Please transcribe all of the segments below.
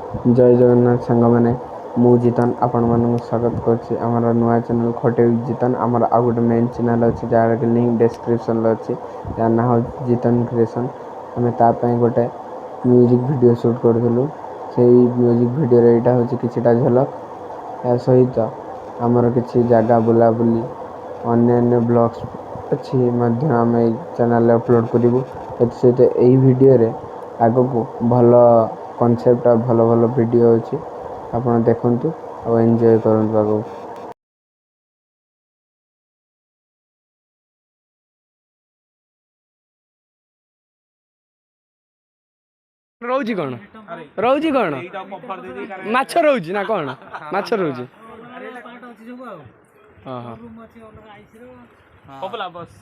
जय जगन्नाथ सांग मैंने मु जीतन आपण मानक स्वागत कर नुआ चैनल खटे जीतन आमर आ गए मेन चैनल अच्छे जार लिंक डिस्क्रिप्शन अच्छी यार ना हो जीतन क्रिएशन आम ताप गोटे म्यूजिक वीडियो शूट करूँ से म्यूजिक वीडियो यहाँ हूँ कि झलक या सहित आमर किसी जगह बुलाबुली अन्य ब्लॉग्स अच्छी आम चैनल अपलोड करूँ सहित यही वीडियो आग को भल कॉन्सेप्ट भल भल वीडियो अच्छी आप देखु और एंजॉय करूँ आग रोजी कौन रोजी कौन माछ रोजी ना कौन माछ रोजी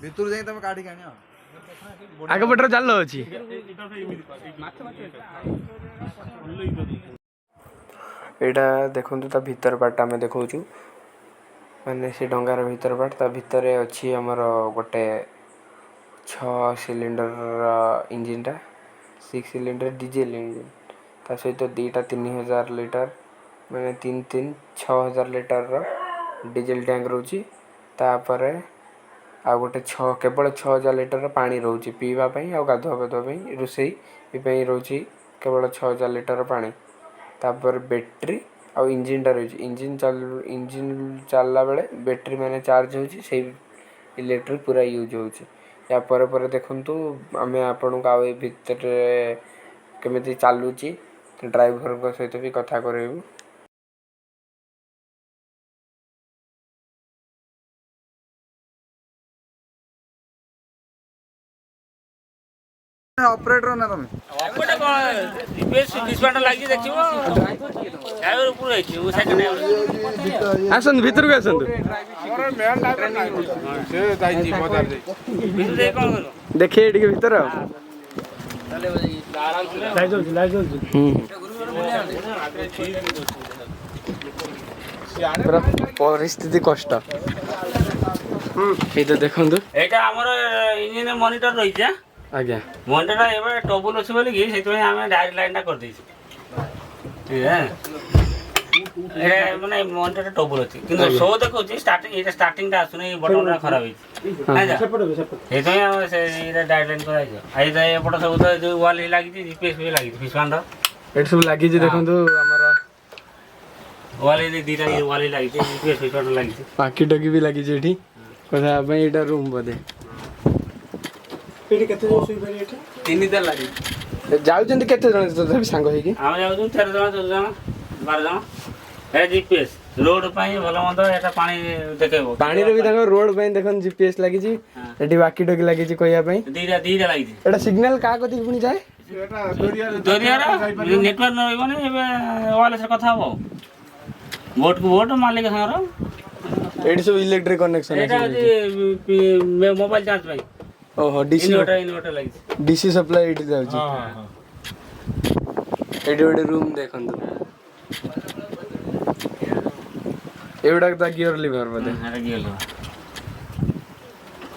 भितर जाई तमे काढी कानी आगे पटर जाल अच्छी यहाँ देखु ता भीतर पार्ट आम देखु माने से डंगार भीतर पार्ट ता भीतर अच्छी आमर गोटे 6 सिलिंडर इंजिन टा 6 सिलिंडर डीजेल इंजिन ता सहित दीटा 3000 लिटर मैंने 6000 लिटर डीजेल टैंक रोची तापर आ गोटे केवल 6000 लिटर पानी रोचे पीवाई आ गाधुआ पाधुआ रोसई ये रोची केवल 6000 लिटर पानी तापर बैटरी आ इंजिन टा रही इंजिन चलला बेले बैटरी मैंने चार्ज होची से इलेक्ट्रिक पूरा यूज होची या पर देखंतु आमे आपन को आवे भीतर केमिति चालुची ड्राइवर को सहित भी कथा करेबू ऑपरेटर ना तमे ऑपरेटर को जीपीएस डिस्प्ले लागी देखिबो ड्राइवर ऊपर रही वो सेकंड आसन भीतर को आसन हमर मेन ड्राइवर ना से जाई जी मदर जाई बिजु दे कोन करो देखे एडी भीतर चले आराम से लाइट जल पूरा परिस्थिति कष्ट ये तो देखंतु एटा हमर इंजन मॉनिटर रही छै आज्ञा मॉनिटर एबे टबुल अछि बोली कि सेतमे हम डायरेक्ट लाइन टा कर दै छी ठीक है ए माने मॉनिटर टबुल अछि किंतु शो देखौ छी स्टार्टिंग टा आसुने बटन टा खराब अछि नै जा सेतमे हम से डायरेक्ट लाइन कराइ छै आइ जाय एपट सब तो जो वाल लागी छी जीपीएस भी लागी छी फिसवांडा एट सब लागी छी देखंतु हमर वाले दीटा वाले लागी छी जीपीएस फिसवांडा लागी छी पाकी टकी भी लागी छी एठी कथा भाई एटा रूम बदे एठी केते सुई परि एठी 3 दर लागी जाउचंती केते जण तथापि सांग होई कि हम जाउछु 13 जण 14 जण 12 जण ए जीपीएस रोड पाई भलो मंद एटा पानी देखेबो पानी रे भी ताको रोड पाई देखन जीपीएस लागी छी एठी बाकी टकी लागी छी कोइया पाई दीटा लागी छी एटा सिग्नल का कति पुनी जाय एटा दरिया नेटवर्क न रहबो एबे वायरलेस कथा हो वोट को वोट मालिक संगर एठी सब इलेक्ट्रिक कनेक्शन एटा मोबाइल चार्ज पाई ओहो डीसी इन्वर्टर लागी डीसी सप्लाई एठी जाउ छी हां एठी ओडे रूम देखंतु एवडा ता गियर लिवर बदे अरे गियर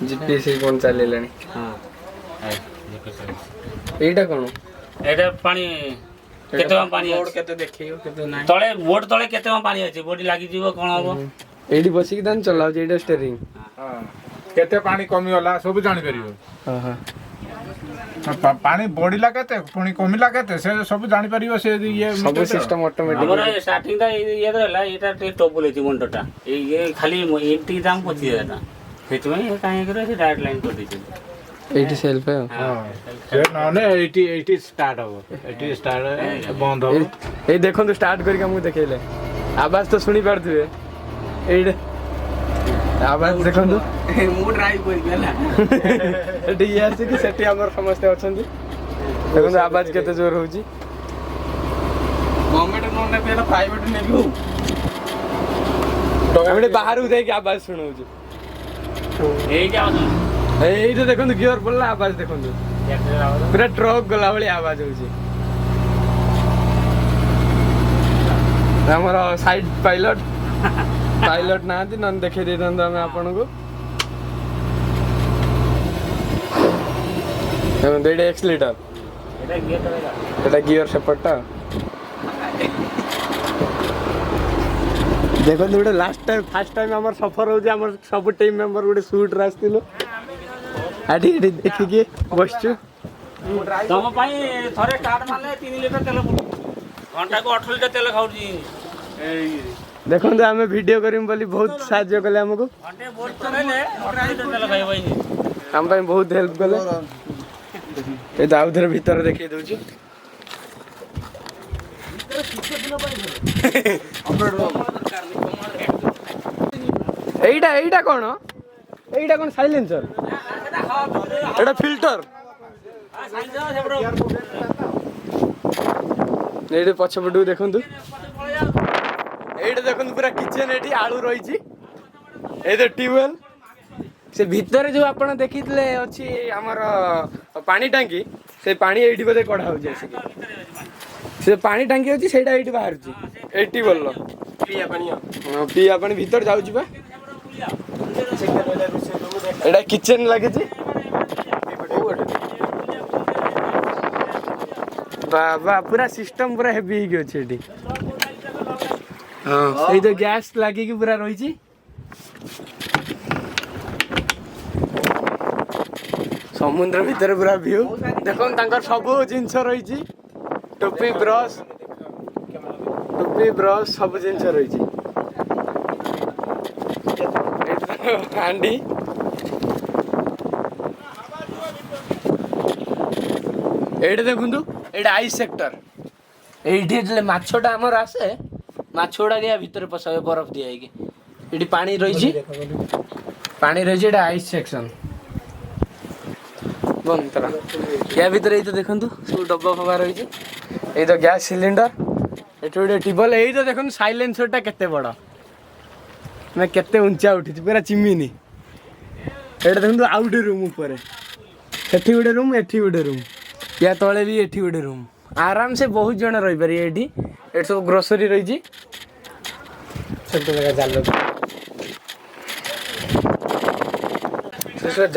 जीपीएस कोन चलेलानी हां एटा कोन एटा पानी केते पानी बोर्ड केते देखियो केते नाही तळे बोर्ड तळे केते पानी अछि बॉडी लागी जीवो कोन हबो एडी बसी कि दान चलाउ जे एटा स्टीयरिंग हां केते पानी कमी होला सब जानि परियो हां हां पानी बॉडीला केते पुनी कमिला केते से सब जानि परियो से ये सब सिस्टम ऑटोमेटिक हमर स्टार्टिंग दा ये रहला एटा टे टॉप लेती मोटरटा ये खाली एटी दाम 25000 सेतमे काहे करे से डायरेक्ट लाइन कर दै 80 सेल्फ है हां से नने 80 स्टार्ट हो 80 स्टार्ट बंद हो ए देखो तो स्टार्ट करके हमको देखेले आवाज तो सुनी पड़थुए एड आवाज देखो तो मु ड्राइव कर गेला एडी यार से कि सेठी हमर समस्त अछंती देखो तो आवाज केते जोर होची गवर्नमेंट नोन ने पेला प्राइवेट ने भी तो हमने बाहर उदे की आवाज सुनौची ए क्या होता ए तो देखो तो गियर बोलला आवाज देखो तो पूरा ट्रक गला वाली आवाज होची हमर साइड पायलट ना थी नन देखे दे दंद हमें आपन को हम 1.5 लीटर एटा गियर तळेगा एटा गियर सेपटा देखो गोटे लास्ट टाइम फास्ट टाइम आम सफर हो सब टीम मेंबर गोटे सुट्रे आसलु देखिए बसचु तुम थे स्टार्ट मारे 3 लिटर तेल घंटा को 8 लिटर तेल खाऊ देखो आम वीडियो करें बोली बहुत साहाଯ୍य कले आमको घंटे बोर्ड चलेले 8 लिटर तेल खाई आम बहुत हेल्प कले ये तो आउ थे भीतर देखिए दूची এইটা কোন সাইলেন্সর এটা ফিল্টার এইটা পছপটু দেখন্তু এইটা দেখন্তু পুরা কিচেন এটি আলু রইছি এই তো টিউবওয়েল से भितर जो आपण देखिले अछि हमर पानी टांकी से पानी एठी बदे कढा हो जाय से पानी टांकी अछि सेटा एठी बाहर छी एठी बोललो पिया पानी भीतर जाउ छी बा एटा किचन लागे छी बाबा पूरा सिस्टम पूरा हेवी हो छी एठी हां सेई तो गैस लागे की पूरा रही छी समुद्र भीतर पूरा व्यू देखो सब जिनस रही टोपी ब्रश सब जिनस रही हांडी एटे देखु ये आइस सेक्टर ये माछटा आमर आसे माछुड़ा गया भीतर पशा बरफ दिया ये पानी रही आइस सेक्शन या भीतर ये तो देखु सब डब्बा फबा रही ये तो गैस सिलिंडर ये गोटे टेबल ये तो देखो साइलेंसरटा केते बड़ मैं केते उंचा उठी पूरा चिमिनी ये देखो आउ गोटे रूम ऊपर सेठी गोटे रूम एठी गोटे रूम या तले भी एठी गोटे रूम आराम से बहुत जन रही पारे ये सब ग्रोसरी रही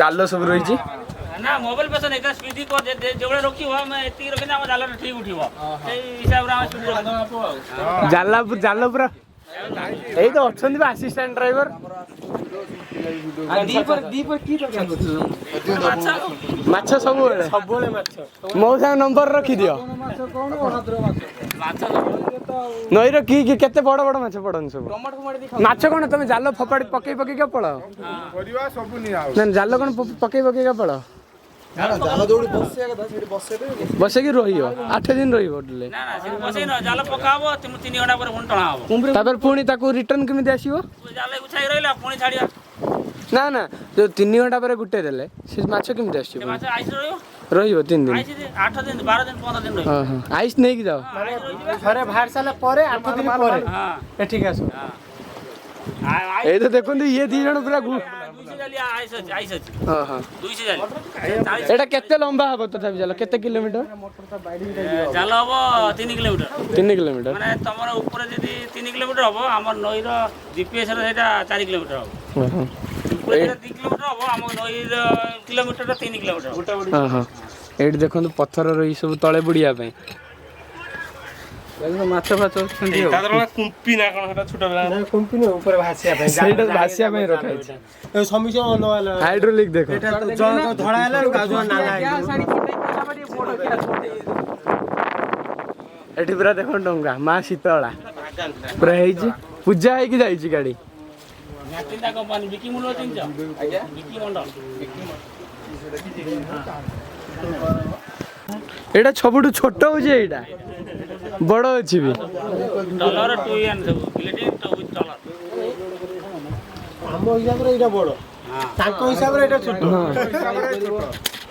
जाल सब रही ना मोबाइल पे नहीं था स्पीड को जोड़े रोकी हुआ मैं इतनी रोकी ना जाला ठीक उठिबो ए हिसाब रा स्पीड रोकी जाला पूरा एई तो अछन बा असिस्टेंट ड्राइवर दीपर की माछ सब माछ मौसा नंबर रखी दियो नई रो की केते बड़ बड़ माछ पड़न सब माछ कोन तमे जाल फपाड़ी पकई के पळाओ परिवा सब नि आउ ना जाल कोन पकई के पळाओ जाल दौड़ी बसे की रहियो 8 दिन रहियो डले ना ना से बसे न जाल पकाबो 3 घंटा पर फोन टणा हबो तापर पुणी ताको रिटर्न केमिति आसीबो जाल उछाई रहला पुणी छाडिया ना ना जो 3 घंटा पर गुटे देले से माछ केमिति आसीबो माछ आइस रहियो 3 दिन आइस 8 दिन 12 दिन 15 दिन रहियो हां हां आइस नै की जाओ घरे बाहर साला परे 8 दिन परे हां ए ठीक आसो ए तो देखो ये दी जण पूरा 200 जाली आइस हां हां 200 जाली एटा केते लंबा हबो तथापि जाला केते किलोमीटर जाल हबो 3 किलोमीटर 3 किलोमीटर माने तमर ऊपर जदी 3 किलोमीटर हबो हमर नई रो जीपीएस रो सेटा 4 किलोमीटर हबो हां ऊपर 3 किलोमीटर हबो हम नई रो किलोमीटर 3 किलोमीटर हां हां एट देखो पत्थर रही सब तले बुड़िया पे माछ फाच कुंपी ना कोन हटा छोटा ना कुंपी न ऊपर भासिया पे सेटा भासिया पे रखाई ए समीक्षा वाला हाइड्रोलिक देखो एटा जन धड़ा हैला गाजो नाला एठी पूरा देखो डंगा मां शीतला पूरा हेई पूजा हेई की जाई छी गाड़ी तीनटा कंपनी बिकी मुंडल चिंचा आज्ञा बिकी मंडल एटा सबुठु छोट हो जे एटा बड़ अछि भी डॉलर 2 एन सब प्लेटिंग तो विथ डॉलर हम हिसाब रे एटा बड़ हां ताको हिसाब रे एटा छोट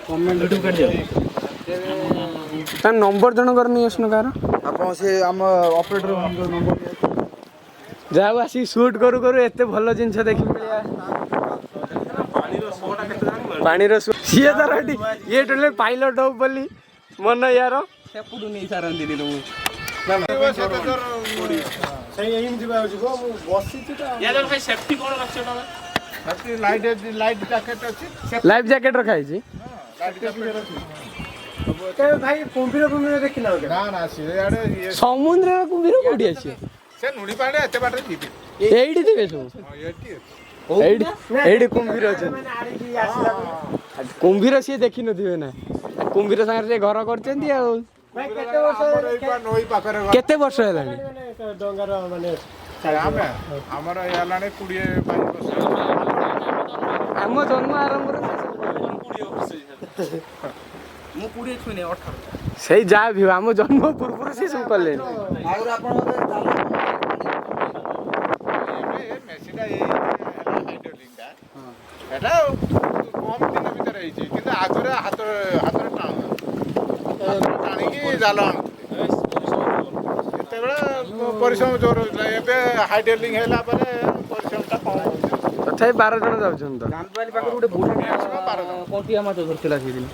कमेंट कर दियो ता नंबर जण करनी असनो कार आपण से हम ऑपरेटर नंबर जाऊ आसी शूट करू करू एते भलो जिंस देखि मिलिया पानी रो ये तरहटी ये टले पायलट हो बोली मन यार सेपुडु नै सारन दिली नु सही एम दिबा हो गो मु बसी छी त या भाई सेफ्टी कोन रखछ डॉलर लाइट जैकेट अछि लाइफ जैकेट रखाई छी लाइट जैकेट अछि ଭାଇ କୁମ୍ଭୀର ଦେଖିନା ନା ନା ସିଆଡ଼େ ଇଏ ସମୁଦ୍ରର କୁମ୍ଭୀର କୋଉଠି ଆସିବେ? ସେ ନୁଣି ପାଣି ଏତେ ବାଟରେ ଯିବେ। ଏଇଠି ଥିବେ ସବୁ। ଏଇଠି କୁମ୍ଭୀର ଅଛନ୍ତି। କୁମ୍ଭୀର ସିଏ ଦେଖିନଥିବେ ନା, କୁମ୍ଭୀର ସାଙ୍ଗରେ ସେ ଘର କରିଛନ୍ତି ଆଉ। କେତେ ବର୍ଷ ହେଲାଣି? ଡଙ୍ଗାର ମାନେ ଆମର ହେଲାଣି 20-22 ବର୍ଷ। ଆମ ଜନ୍ମ ଆରମ୍ଭରୁ ମୁଁ 20 ଛୁଇଁନି 18 ସେଇ ଯାହା ବି ହଉ ଆମ ଜନ୍ମ ପୂର୍ବରୁ ସେ ସବୁ କଲେଣି। ମେସିନ୍ଟା ଏଟା କମ୍ ଦିନ ଭିତରେ ହେଇଛି, କିନ୍ତୁ ଆଗରେ ହାତରେ ଟାଣିକି ଜାଲ ଆଣୁଥିଲେ। ସେତେବେଳେ ପରିଶ୍ରମ ଜୋର ହଉଥିଲା, ଏବେ ହାଇଡ୍ରୋଲିଂ ହେଲା ପରେ ପରିଶ୍ରମଟା କମ୍ ହେଉଛି। ତଥାପି 12 ଜଣ ଯାଉଛନ୍ତି ତ। ଦାନ୍ତବାଲି ପାଖରୁ ଗୋଟେ ବୁଢା କଣ୍ଟିଆ ମାଛ ଧରିଥିଲା ସେଇଦିନ।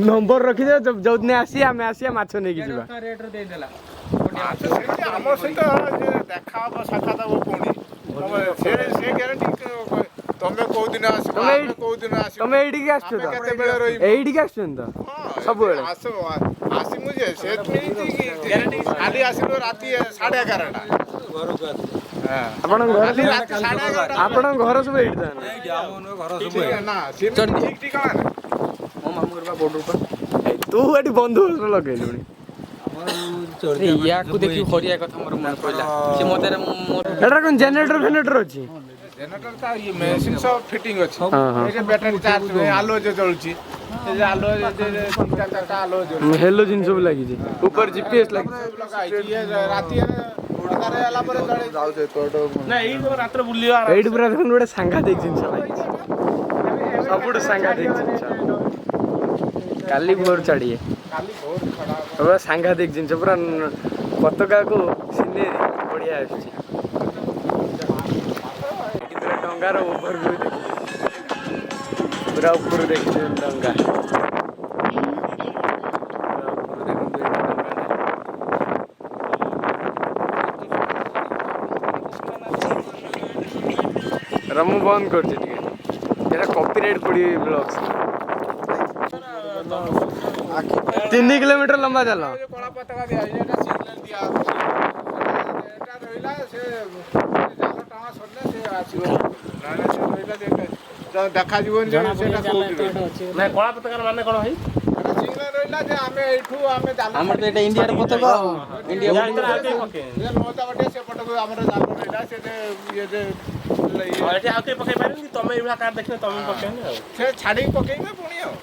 ନମ୍ବର ରଖିଦେବେ, ଯୋଉଦିନ ଆସିବା ଆମେ ଆସିବା ମାଛ ନେଇକି ଯିବା। ରେଟ୍ରେ ଦେଇଦେଲା। ଆମ ସହିତ ଦେଖା ହବ ସାକ୍ଷାତ ହବ ପୁଣି ସେ ଗ୍ୟାରେଣ୍ଟି ତମେ କୋଉ ଦିନ ଆସିବ, ଆମେ କୋଉ ଦିନ ଆସିବ। ତମେ ଏଇଠିକି ଆସୁଛ ତ? କେତେବେଳେ ରହିବ? ଏଇଠିକି ଆସୁଛନ୍ତି ତ ସବୁବେଳେ? ଆସିମୁ ଯେ ସେ କାଲି ଆସିଲୁ ରାତି 11:30ଟା ଘରକୁ ଆସିଲୁ। ଆପଣଙ୍କ ଘର ସବୁ ଏଇଠି ତାହେଲେ? ନା ଠିକ ଠିକଣା ନାହିଁ। ମୋ ମାମୁଁ ଘର ବା ବୋର୍ଡର ପା। ତୁ ଏଠି ବନ୍ଧୁ ଲଗେଇଲୁଣି। ୟାକୁ ଦେଖି ହରିଆ କଥା ମୋର ମନେ ପଇଲା। ସେ ମତେ ଏଟା କଣ ଜେନେରେଟର ଫେନେରେଟର ଅଛି? ଜେନେରେଟର ତା ମେସିନ୍ ସବୁ ଫିଟିଂ ଅଛି। ଏଇଟା ବ୍ୟାଟେରୀ ଚାର୍ଜ ଆଲୋ ଜଳୁଛି। ଆଲୋ 3-4ଟା ଆଲୋ ଜଳୁଛି। ହେଲୋଜିନ୍ ସବୁ ଲାଗିଛି, ଉପରେ ଜିପିଏସ୍ ଲାଗିଛି। ରାତି ହେଲା ପରେ ରାତିରେ ବୁଲିବା ଏଇଠି ପୁରା ଦେଖନ୍ତୁ ଗୋଟେ ସାଂଘାତିକ ଜିନିଷ ଲାଗିଛି, ସବୁଠୁ ସାଂଘାତିକ ଜିନିଷ। କାଲି ଭୋର ଛାଡ଼ିଏ ପୁରା ସାଂଘାତିକ ଜିନିଷ, ପୁରା ପତାକାକୁ ସିନେରୀ ବଢ଼ିଆ ଆସୁଛି। ଡଙ୍ଗାର ଓଭରଭ୍ୟୁ ଦେଖିବେ, ପୁରା ଉପରୁ ଦେଖିବେ ଡଙ୍ଗା। ମୁଁ ବନ୍ଦ କରୁଛି ଟିକେ, ଏଟା କପିରାଇଟ୍ ପଡ଼ିବ ବ୍ଲଗ୍ସ। 3 କିଲୋମିଟର ଲମ୍ବା ଜାଲ। କଳା ପତାକା ଦିଆଯାଇଛି, ଏଟା ସିଗ୍ନାଲ ଦିଆହଉଛି। ଏଟା ରହିଲା ସେ ଜାଲ ଟଣା ସରିଲେ ସେ ଆସିବ। ନହେଲେ ସେ ରହିଲା ଦେଖାଯିବନି ଯେ ସେଟା କୋଉଠି ରହିଲା। ନାଇଁ କଳା ପତାକାର ମାନେ କଣ ଭାଇ? ଏଟା ସିଗ୍ନାଲ ରହିଲା ଯେ ଆମେ ଏଇଠୁ ଆମେ ଜାଲ ଆମର ତ ଏଇଟା ଇଣ୍ଡିଆର ପତାକା। ଇଣ୍ଡିଆ ସେପଟକୁ ଆମର ଜାଲ ରହିଲା ସେଠି ଏଠି ଆଉ କେହି ପକେଇ ପାରିବେନି, ତମେ ଏଇଭଳିଆ କାର୍ ଦେଖିଲେ ତମେ ପକେଇନି ଆଉ। ସେ ଛାଡ଼ିକି ପକେଇବେ ପୁଣି ଆଉ।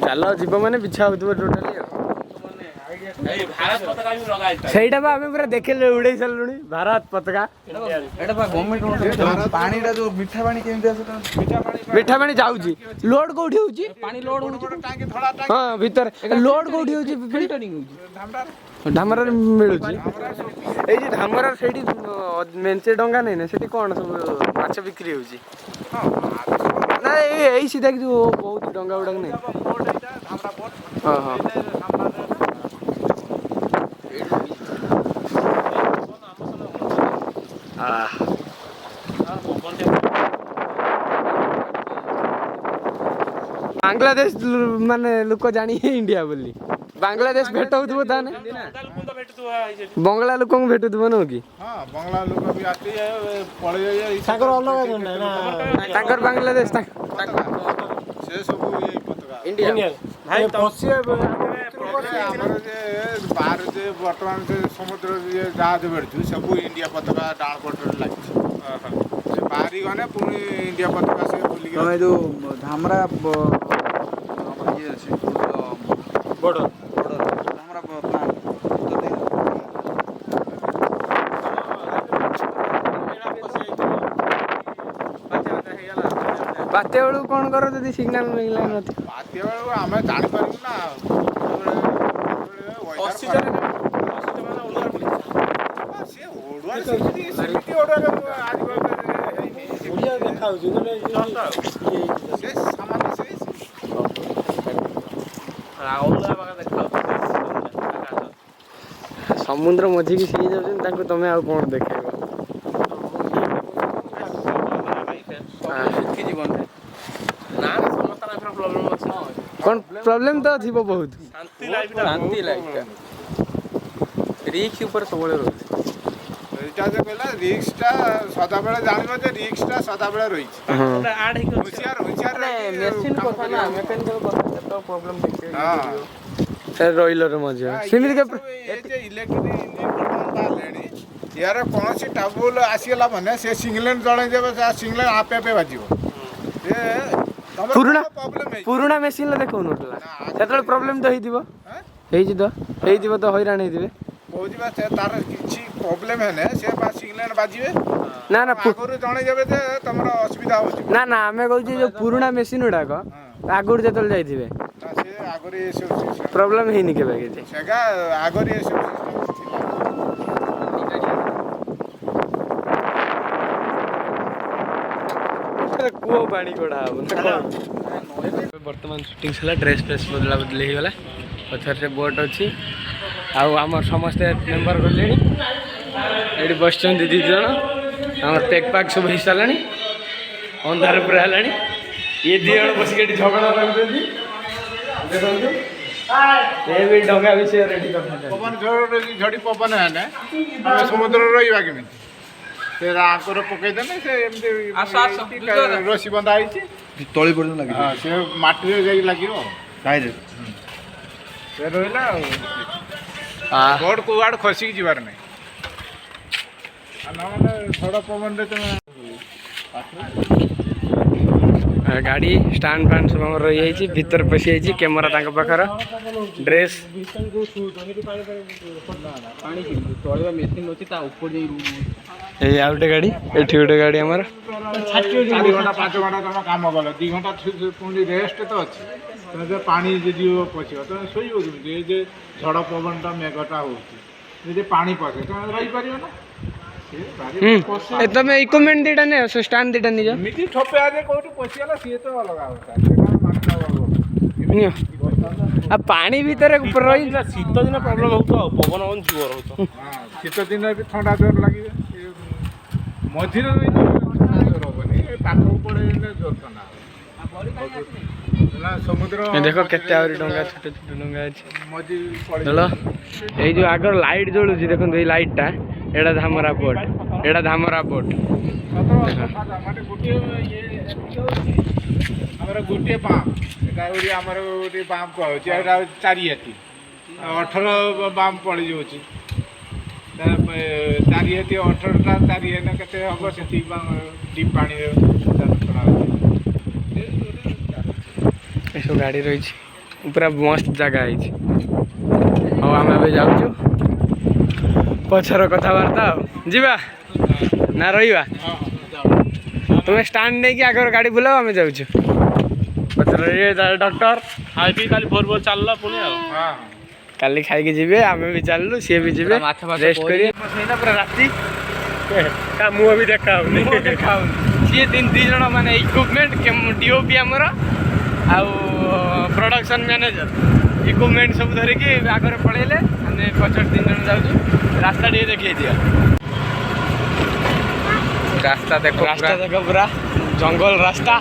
ଜାଲ ଯିବ ମାନେ ବିଛା ହଉଥିବ ଟୋଟାଲି ଆଉ। ଏଇ ଭାରତ ପତାକା ବି ଲଗା ହେଇଥିଲା। ସେଇଟା ବା ଆମେ ପୁରା ଦେଖିଲେ ଉଡେଇ ସାରିଲୁଣି, ଭାରତ ପତାକା। ଏଟା ବା ଗଭର୍ଣ୍ଣମେଣ୍ଟ ପାଣିଟା ଯୋଉ ମିଠା ପାଣି କେମିତି ଆସେ? ମିଠା ପାଣି ଯାଉଛି, ଲୋଡ କୋଉଠି ହଉଛି? ପାଣି ଲୋଡ ହଉଛି ଟାଙ୍କି ଧଳା ଟାଙ୍କି ହଁ ଭିତରେ ଲୋଡ କୋଉଠି ହଉଛି? ଫିଲ୍ଟରିଂ ହଉଛି। ଧାମରାରେ ମିଳୁଛି। ଏଇ ଯେ ଧାମରାର ସେଇଠି ମେଞ୍ଚେ ଡଙ୍ଗା ନାହିଁ ନା, ସେଠି କଣ ସବୁ ମାଛ ବିକ୍ରି ହଉଛି? ନା ଏଇ ସିଧା ଯୋଉ ବହୁତ ଡଙ୍ଗା ଗୁଡାକ ନାହିଁ। ହଁ ହଁ ବାଂଲାଦେଶ ମାନେ ଲୋକ ଜାଣିବେ ଇଣ୍ଡିଆ ବୋଲି। ବାଂଲାଦେଶ ଭେଟ ହଉଥିବ ତାହେଲେ, ବଙ୍ଗଳା ଲୋକଙ୍କୁ ଭେଟୁଥିବ ନୁହଁ କି? ହଁ ବଙ୍ଗଳା ଲୋକ ବି ଆସି ପଳେଇ ତାଙ୍କର ଅଲଗା ଝଣ୍ଡା ନା? ତାଙ୍କର ବାଂଲାଦେଶ ସେ ସବୁ ଇଏ ପତାକା ଇଣ୍ଡିଆ। ଭାଇ ଆମର ଯେ ବାହାରେ ଯେ ବର୍ତ୍ତମାନ ଯେ ସମୁଦ୍ର ଜାହାଜ ବେଢୁଛୁ ସବୁ ଇଣ୍ଡିଆ ପତାକା ଡାଳ ପଟରେ ଲାଗିଛି। ସେ ବାହାରି ଗଲେ ପୁଣି ଇଣ୍ଡିଆ ପତାକା ସେ ବୁଲିକି ତମେ ଯୋଉ ଧାମରା ଇଏ ଅଛି ବଡ ଧାମରା ପ୍ଲାଣ୍ଟ ବାତ୍ୟା ବେଳକୁ କଣ କର ଯଦି ସିଗ୍ନାଲ ମିଳିଲା ନଥିବ? ବାତ୍ୟା ବେଳକୁ ଆମେ ଜାଣିପାରିବୁ ନା। ସମୁଦ୍ର ମଝିକି ସିଏ ଯାଉଛନ୍ତି, ତାଙ୍କୁ ତମେ ଆଉ କଣ ଦେଖେଇବ? ଶୁଖି ଜୀବନରେ ନା ସମସ୍ତଙ୍କର ପ୍ରୋବ୍ଲେମ ଅଛି। कौन प्रॉब्लम तो थी बहुत शांति लाइफटा रिक्स ऊपर सबले रहले ଏଇଟା ଯେ କହିଲା ରିକ୍ସଟା ସଦାବେଳେ ଜାଣିବ ଯେ ରିକ୍ସଟା ସଦାବେଳେ ରହିଛି ଆଡ ହେଇକି ହୁସିଆର ହୁସିଆର ମେସିନ୍ କଥା ନା ମେକାନିକାଲ କଥା କେତେ ପ୍ରୋବ୍ଲେମ ଦେଖେ ରହିଲର ମଝି ସେମିତି ଏ ଯେ ଇଲେକ୍ଟ୍ରିକ ଇଞ୍ଜିନ ବର୍ତ୍ତମାନ ବାହାରିଲେଣି ୟାର କୌଣସି ଟ୍ରବୁଲ ଆସିଗଲା ମାନେ ସେ ସିଙ୍ଗଲେନ୍ ଜଣେଇ ଦେବେ ସେ ସିଙ୍ଗଲେନ୍ ଆପେ ଆପେ ବାଜିବ ସେ ତମର ପ୍ରୋବ୍ଲେମ ହେଇଛି ପୁରୁଣା ମେସିନରେ ଦେଖଉନଥିଲା ସେତେବେଳେ ପ୍ରୋବ୍ଲେମ ତ ହେଇଥିବ ହେଇଯିବ ତ ହଇରାଣ ହେଇଥିବେ କହୁଛି ବା ସେ ତାର କିଛି ପ୍ରୋବ୍ଲେମ ହେଲେ ସେ ବା ସିଙ୍ଗଲେନ୍ ବାଜିବେ ନା ଆଗରୁ ଜଣେଇ ଦେବେ ଯେ ତମର ଅସୁବିଧା ହଉଛି ନା ଆମେ କହୁଛୁ ଯୋଉ ପୁରୁଣା ମେସିନ୍ ଗୁଡାକ ଆଗରୁ ଯେତେବେଳେ ଯାଇଥିବେ ସେ ଆଗରୁ ଏସବୁ ପ୍ରୋବ୍ଲେମ ହେଇନି କେବେ କିଛି ସେଗା ଆଗରୁ ଏସବୁ କୂଅ ପାଣି କଢା ହବ ବର୍ତ୍ତମାନ ସୁଟିଂ ସରିଲା ଡ୍ରେସ୍ ଫ୍ରେସ୍ ବଦଲା ବଦଲି ହେଇଗଲା ପଛରେ ବୋଟ୍ ଅଛି ଆଉ ଆମର ସମସ୍ତେ ମେମ୍ବର ଗଲେଣି ଏଠି ବସିଛନ୍ତି 2 ଜଣ ଆମର ପ୍ୟାକ୍ ପାକ୍ ସବୁ ହେଇସାରିଲାଣି ଅନ୍ଧାର ପୁରା ହେଲାଣି ଇଏ 2 ଜଣ ବସିକି ଏଠି ଝଗଡ଼ା ଲାଗୁଛନ୍ତି ଦେଖନ୍ତୁ ଏ ବି ଡଙ୍ଗା ବିଷୟରେ ରେଡି କରିଥାନ୍ତି ପବନ ଝଡ଼ି ପବନ ହେଲେ ଆମେ ସମୁଦ୍ରରେ ରହିବା କେମିତି ସେ ଆଙ୍କର ପକେଇଦେଲେ ସେ ଏମିତି ରସି ବନ୍ଧା ହେଇଛି ତଳି ପର୍ଯ୍ୟନ୍ତ ଲାଗିଛି ହଁ ସେ ମାଟିରେ ଯାଇକି ଲାଗିବ କାହିଁରେ ସେ ରହିଲା ଆଉ ବୋର୍ଡ କୁଆଡ଼େ ଖସିକି ଯିବାର ନାହିଁ ଆଉ ନହେଲେ ଝଡ଼ ପବନରେ ତମେ ଗାଡ଼ି ଷ୍ଟାଣ୍ଡ ଫାଣ୍ଡ ସବୁ ଆମର ରହିଯାଇଛି ଭିତରେ ପଶିଯାଇଛି କ୍ୟାମେରା ତାଙ୍କ ପାଖରେ ଡ୍ରେସ୍ ଏଇ ଆଉ ଗୋଟେ ଗାଡ଼ି ଏଠି ଗୋଟେ ଗାଡ଼ି ଆମର 4 ଘଣ୍ଟା 5 ଘଣ୍ଟା ତମେ କାମ କଲ 2 ଘଣ୍ଟା ପୁଣି ରେଷ୍ଟ ତ ଅଛି ତମେ ଯେ ପାଣି ଯଦି ପଶିବ ତମେ ଶୋଇବ କେମିତି ଏ ଯେ ଝଡ଼ ପବନଟା ମେଘଟା ହେଉଛି ଯଦି ପାଣି ପଶେ ତମେ ରହିପାରିବ ନା ତମେ ଇକ୍ୱିପମେଣ୍ଟ ଦୁଇଟା ନିଅ ସେ ଷ୍ଟାଣ୍ଡ ଦୁଇଟା ନିଜ ଏମିତି ଠପିଆ ଯେ କୋଉଠି ପଶିଗଲା ସିଏ ତ ଅଲଗା କଥା ନିଅ ଆଉ ପାଣି ଭିତରେ ରହି ଶୀତ ଦିନ ପ୍ରୋବ୍ଲେମ ହଉଥିବ ଆଉ ପବନ ଯିବ ରହୁଛ ଶୀତ ଦିନରେ ବି ଥଣ୍ଡା ଜୋର ଲାଗିବ ମଝିରେ ରହିଲେ ଥଣ୍ଡା ଜୋର ହବନି ପାଖକୁ ପଳେଇଲେ ଜୋର ଥଣ୍ଡା ହବ ସମୁଦ୍ର ଦେଖ କେତେ ଆହୁରି ଡଙ୍ଗା ଛୋଟ ଛୋଟ ଡଙ୍ଗା ଅଛି ମଝି ଚଲ ଏଇ ଯୋଉ ଆଗର ଲାଇଟ୍ ଜଳୁଛି ଦେଖନ୍ତୁ ଏଇ ଲାଇଟ୍ଟା ଏଇଟା ଧାମରା ବୋଟ୍ ମାନେ ଗୋଟିଏ ଆମର ଗୋଟିଏ ପାମ୍ପ ଏଇଟା ହେଉଛି ଆମର ଗୋଟେ ପାମ୍ପ କୁହାହେଉଛି ଏଇଟା ହେଉଛି 4 ହାତୀ 18 ପାମ୍ପ ପଡ଼ିଯାଉଛି 4 ହାତୀ 18ଟା 4 ହାତୀ କେତେ ହେବ ସେତିକି ଡିପ୍ ପାଣିରେ ଛଡ଼ା ହେଉଛି ଏସବୁ ଗାଡ଼ି ରହିଛି ପୁରା ମସ୍ତ ଜାଗା ହେଇଛି ହଉ ଆମେ ଏବେ ଯାଉଛୁ ପଛର କଥାବାର୍ତ୍ତା ଆଉ ଯିବା ନା ରହିବା ତୁମେ ଷ୍ଟାଣ୍ଡ ନେଇକି ଆଗର ଗାଡ଼ି ବୁଲାଅ ଆମେ ଯାଉଛୁ ପଛରେ ଡକ୍ଟର ଖାଇକି କାଲି ଭୋର ଭୋର ଚାଲିଲା ପୁଣି ଆଉ କାଲି ଖାଇକି ଯିବେ ଆମେ ବି ଚାଲିଲୁ ସିଏ ବି ଯିବେ ରେଷ୍ଟ କରିବେ ପୁରା ରାତି ତା ମୁହଁ ବି ଦେଖା ହଉନି ସିଏ 2 ଜଣ ମାନେ ଇକ୍ୱିପମେଣ୍ଟ DOP ଆମର ଆଉ ପ୍ରଡକ୍ସନ୍ ମ୍ୟାନେଜର ଇକ୍ୱିପମେଣ୍ଟ ସବୁ ଧରିକି ଆଗରେ ପଳେଇଲେ ଆମେ ପଛରେ 3 ଜଣ ଯାଉଛୁ ରାସ୍ତା ଟିକେ ଦେଖେଇ ଦିଅ ରାସ୍ତା ଦେଖ ପୁରା ଜଙ୍ଗଲ ରାସ୍ତା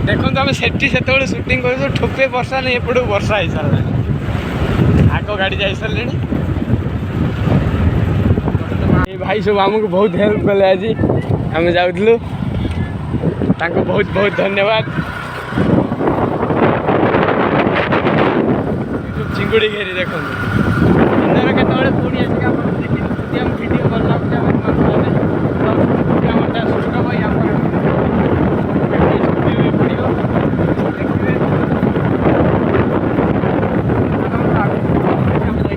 ଦେଖନ୍ତୁ ଆମେ ସେଠି ସେତେବେଳେ ସୁଟିଂ କରୁଛୁ ଠୋପେ ବର୍ଷା ନାହିଁ ଏପଟକୁ ବର୍ଷା ହେଇସାରିଲାଣି ଆଗ ଗାଡ଼ି ଯାଇସାରିଲେଣି ଏ ଭାଇ ସବୁ ଆମକୁ ବହୁତ ହେଲ୍ପ କଲେ ଆଜି ଆମେ ଯାଉଥିଲୁ ତାଙ୍କୁ ବହୁତ ବହୁତ ଧନ୍ୟବାଦ ଚିଙ୍ଗୁଡ଼ି ଘେରି ଦେଖନ୍ତୁ ଦିନରେ କେତେବେଳେ ପୁଣି ଆସିକି ଆପଣ ଦେଖିଲି ଯଦି ଆମେ ଭିଡ଼ିଓ କଲା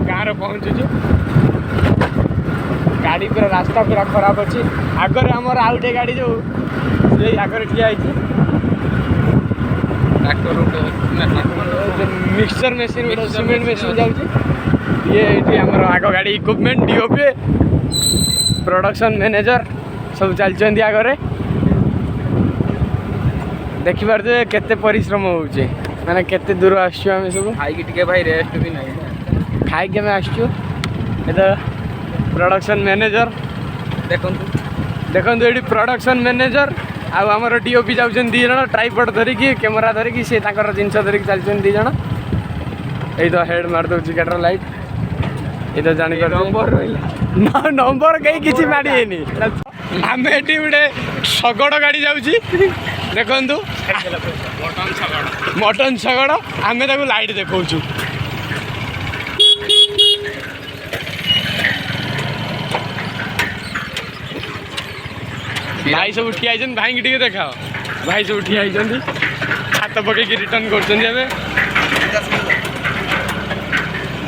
ଗାଁରେ ପହଞ୍ଚୁଛୁ ଗାଡ଼ି ପୁରା ରାସ୍ତା ପୁରା ଖରାପ ଅଛି ଆଗରେ ଆମର ଆଉ ଗୋଟେ ଗାଡ଼ି ଯୋଉ ସେଇ ଆଗରେ ଠିଆ ହେଇଛି ମିକ୍ସଚର ମେସିନ୍ ଗୋଟେ ସିମେଣ୍ଟ ମେସିନ୍ ଯାଉଛି ଇଏ ଏଠି ଆମର ଆଗ ଗାଡ଼ି ଇକ୍ୱିପମେଣ୍ଟ DOP ପ୍ରଡକ୍ସନ୍ ମ୍ୟାନେଜର ସବୁ ଚାଲିଛନ୍ତି ଆଗରେ ଦେଖିପାରୁଥିବେ କେତେ ପରିଶ୍ରମ ହେଉଛି ମାନେ କେତେ ଦୂର ଆସୁଛୁ ଆମେ ସବୁ ଖାଇକି ଟିକେ ଭାଇ ରେଷ୍ଟ ବି ନାହିଁ ଖାଇକି ଆମେ ଆସିଛୁ ଏଟା ପ୍ରଡକ୍ସନ୍ ମ୍ୟାନେଜର ଦେଖନ୍ତୁ ଏଠି ପ୍ରଡକ୍ସନ୍ ମ୍ୟାନେଜର ଆଉ ଆମର ଡିଓପି ଯାଉଛନ୍ତି 2 ଜଣ ଟ୍ରାଇପଡ୍ ଧରିକି କ୍ୟାମେରା ଧରିକି ସେ ତାଙ୍କର ଜିନିଷ ଧରିକି ଚାଲିଛନ୍ତି 2 ଜଣ। ଏଇ ତ ହେଡ୍ ମାରିଦେଉଛି ଗାଡ଼ିର ଲାଇଟ୍। ଏଇ ତ ଜାଣିପାରୁଛ ନମ୍ବର କେହି କିଛି ମାଡ଼ିବେନି। ଆମେ ଏଠି ଗୋଟେ ଶଗଡ଼ ଗାଡ଼ି ଯାଉଛି ଦେଖନ୍ତୁ ମଟନ ଶଗଡ଼ ଆମେ ତାକୁ ଲାଇଟ୍ ଦେଖାଉଛୁ। ଭାଇ ସବୁ ଠିଆ ହେଇଛନ୍ତି ଭାଇକି ଟିକେ ଦେଖାଅ। ଭାଇ ସବୁ ଠିଆ ହେଇଛନ୍ତି ହାତ ପକେଇକି ରିଟର୍ନ କରୁଛନ୍ତି। ଏବେ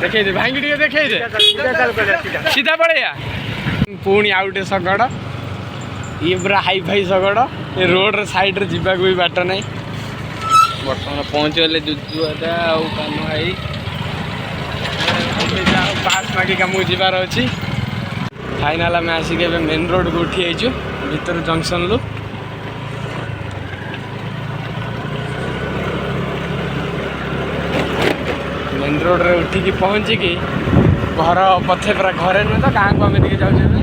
ଦେଖେଇଦେ ଭାଇକି ଟିକେ ଦେଖେଇଦେ ସିଧା ପଳେଇବା। ପୁଣି ଆଉ ଗୋଟେ ଶଗଡ଼ ଇଏ ପୁରା ହାଇ ଫାଇ ଶଗଡ଼। ଏ ରୋଡ଼ର ସାଇଡ଼ରେ ଯିବାକୁ ବି ବାଟ ନାହିଁ। ବର୍ତ୍ତମାନ ପହଞ୍ଚିଗଲେ ଜୁଜୁଆଦା ଆଉ କାହ୍ନୁ ଭାଇ। ପାସ୍ ମାଗିକି ଆମକୁ ଯିବାର ଅଛି। ଫାଇନାଲ ଆମେ ଆସିକି ଏବେ ମେନ୍ ରୋଡ଼କୁ ଉଠି ଯାଇଛୁ ଭିତର ଜଙ୍କସନ୍ରୁ। ମେନ୍ ରୋଡ଼ରେ ଉଠିକି ପହଞ୍ଚିକି ଘର ପଛେ ପୁରା ଘରେ ନୁହେଁ ତ ଗାଁକୁ ଆମେ ଟିକେ ଯାଉଛୁ ଏବେ।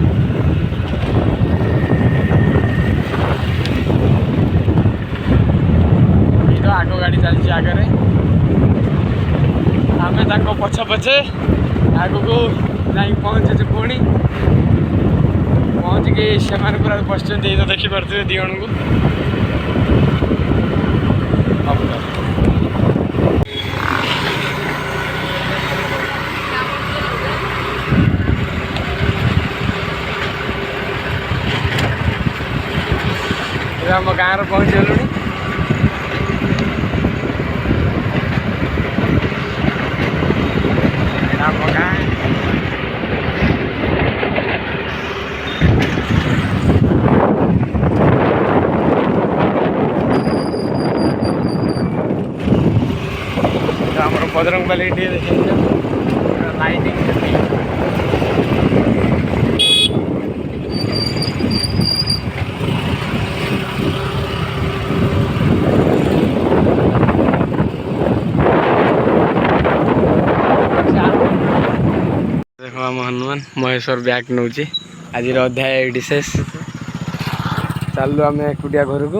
ଆଗ ଗାଡ଼ି ଚାଲିଛି ଆଗରେ ଆମେ ତାଙ୍କ ପଛେ ପଛେ ଆଗକୁ ଯାଇକି ପହଞ୍ଚୁଛୁ। ପୁଣି ପହଞ୍ଚିକି ସେମାନେ ପୁରା ବସିଛନ୍ତି। ଏଇ ତ ଦେଖିପାରୁଥିବେ 2 ଜଣଙ୍କୁ। ଏବେ ଆମ ଗାଁରେ ପହଞ୍ଚିଗଲୁଣି। ଆମ ଗାଁ ଆମର ବଜରଙ୍ଗବାଲି ଟିକେ ଦେଖେଇଛ ଲାଇଟିଂ ଦେଖ ଆମ ହନୁମାନ ମହେଶ୍ୱର ବ୍ୟାକ୍ ନେଉଛି। ଆଜିର ଅଧ୍ୟାୟ ଏଇଠି ଶେଷ। ଚାଲୁ ଆମେ ଏକୁଟିଆ ଘରକୁ।